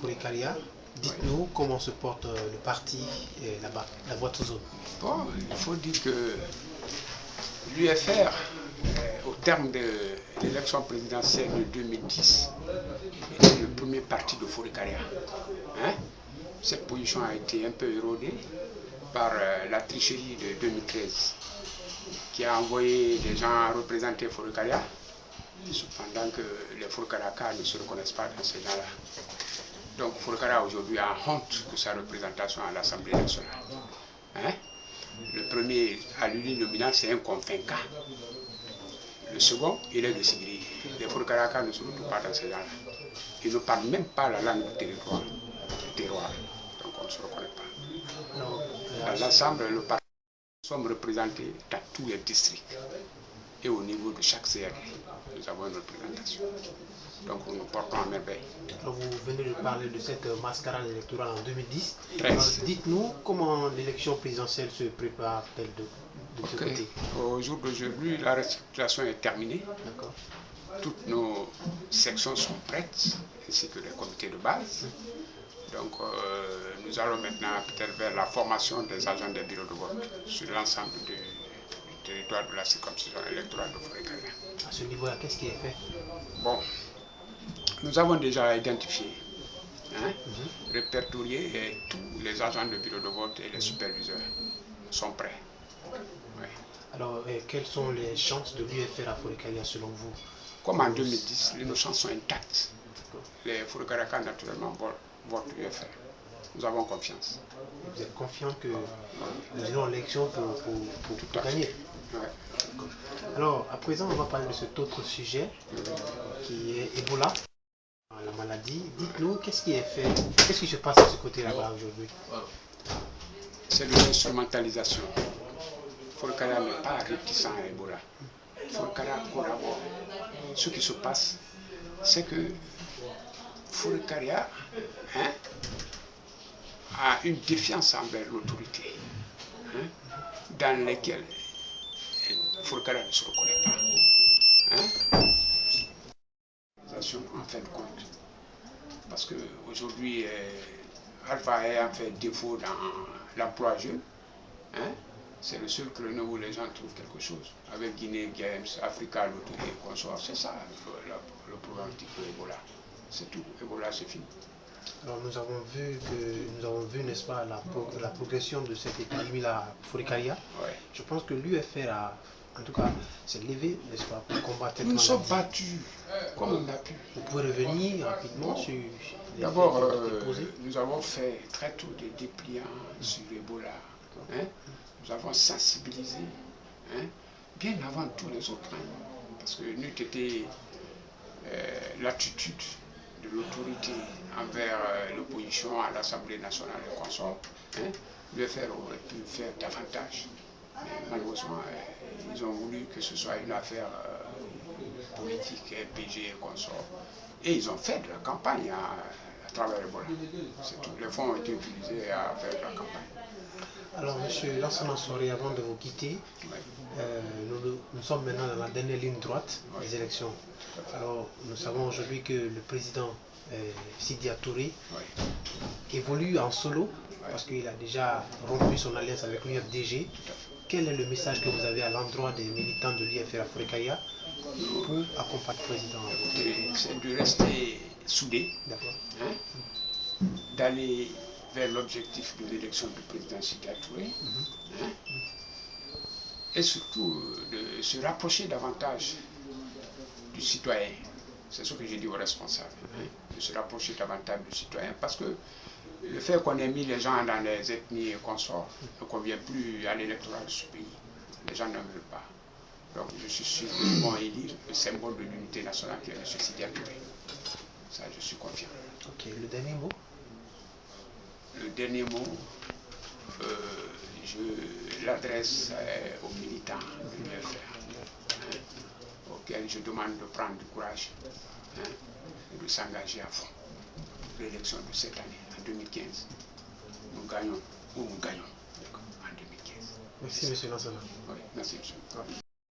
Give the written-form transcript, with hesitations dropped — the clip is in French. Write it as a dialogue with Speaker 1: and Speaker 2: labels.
Speaker 1: Fourikaria.
Speaker 2: Oui.
Speaker 1: Dites-nous comment se porte le parti là-bas, la boîte aux zones.
Speaker 2: Bon, il faut dire que l'UFR, au terme de l'élection présidentielle de 2010, était le premier parti de Fourikaria. Hein? Cette position a été un peu érodée par la tricherie de 2013, qui a envoyé des gens représenter Fourikaria, cependant que les Fourikariakas ne se reconnaissent pas dans ces gens-là. Donc Fourikaria aujourd'hui a honte de sa représentation à l'Assemblée nationale. Hein? Le premier à l'uninominal, c'est un Konfenka. Le second, il est de Sigiri. Les Fourikariakas ne se retrouvent pas dans ces gens-là. Ils ne parlent même pas la langue du territoire. Donc on ne se reconnaît pas. Dans l'ensemble, le parti, nous sommes représentés dans tous les districts. Et au niveau de chaque CRD, nous avons une représentation. Donc nous nous portons à merveille.
Speaker 1: Alors, vous venez de parler de cette mascarade électorale en 2010.
Speaker 2: 13.
Speaker 1: Alors, dites-nous comment l'élection présidentielle se prépare-t-elle de ce côté.
Speaker 2: Au jour d'aujourd'hui, la restructuration est terminée.
Speaker 1: D'accord.
Speaker 2: Toutes nos sections sont prêtes, ainsi que les comités de base. Donc nous allons maintenant peut-être vers la formation des agents des bureaux de vote sur l'ensemble du territoire de la circonscription électorale de Fourikaria.
Speaker 1: À ce niveau-là, qu'est-ce qui est fait?
Speaker 2: Bon, nous avons déjà identifié, répertorié, et tous les agents de bureau de vote et les superviseurs sont prêts. Oui.
Speaker 1: Alors, quelles sont les chances de l'UFR à Fourikaria selon vous?
Speaker 2: Comme en 2010, nos chances sont intactes. Les Fourikariakas, naturellement, votent l'UFR. Nous avons confiance.
Speaker 1: Vous êtes confiant que nous irons à l'élection pour gagner?
Speaker 2: Ouais.
Speaker 1: Alors, à présent, on va parler de cet autre sujet qui est Ebola, la maladie. Dites-nous, qu'est-ce qui est fait? Qu'est-ce qui se passe de ce côté là-bas aujourd'hui?
Speaker 2: C'est de l'instrumentalisation. Fourikaria n'est pas réticent à Ebola. Fourikaria collabore. Ce qui se passe, c'est que Fourikaria a une défiance envers l'autorité, dans laquelle Fourikaria ne se reconnaît pas. En fin de compte. Parce qu'aujourd'hui, Alpha a fait défaut dans l'emploi jeune. C'est le seul créneau où les gens trouvent quelque chose. Avec Guinée Games, Africa Lotto et consorts, c'est ça le problématique de Ebola. C'est tout. Ebola, c'est fini.
Speaker 1: Alors nous avons vu, n'est-ce pas, la progression de cette épidémie, la Fourikaria.
Speaker 2: Ouais.
Speaker 1: Je pense que l'UFR a, en tout cas, s'est levé, n'est-ce pas, pour combattre cette
Speaker 2: maladie. Nous nous sommes battus comme on a pu.
Speaker 1: Vous pouvez revenir rapidement sur les
Speaker 2: D'abord,
Speaker 1: déposés.
Speaker 2: nous avons fait très tôt des dépliants sur Ebola. Nous avons sensibilisé, bien avant tous les autres. Parce que n'eût été l'attitude de l'autorité envers l'opposition à l'Assemblée nationale et consorts, l'UFR aurait pu faire davantage. Mais malheureusement, ils ont voulu que ce soit une affaire politique, PG et consorts. Et ils ont fait de la campagne à travers Ebola. Les fonds ont été utilisés à faire de la campagne.
Speaker 1: Alors, M. Lansana Soiré, avant de vous quitter, nous sommes maintenant dans la dernière ligne droite des élections. Alors, nous savons aujourd'hui que le président Sidya Touré évolue en solo parce qu'il a déjà rompu son alliance avec l'UFDG. Quel est le message que vous avez à l'endroit des militants de l'UFR à Fourikaria pour accompagner le président?
Speaker 2: C'est de rester soudés, d'aller vers l'objectif de l'élection du président Sidya Touré, et surtout de se rapprocher davantage du citoyen. C'est ce que j'ai dit aux responsables, de se rapprocher davantage du citoyen, parce que le fait qu'on ait mis les gens dans les ethnies et consorts ne convient plus à l'électorat de ce pays. Les gens n'en veulent pas. Donc je suis sûr qu'ils vont élire le symbole de l'unité nationale qui est M. Sidya Touré. Ça, je suis confiant.
Speaker 1: Ok, le dernier mot?
Speaker 2: Le dernier mot, je l'adresse aux militants de l'UFR, auxquels je demande de prendre du courage et de s'engager à fond pour l'élection de cette année, en 2015. Nous gagnons ou nous gagnons en 2015.
Speaker 1: Merci, M. Lansana.
Speaker 2: Oui, merci, M.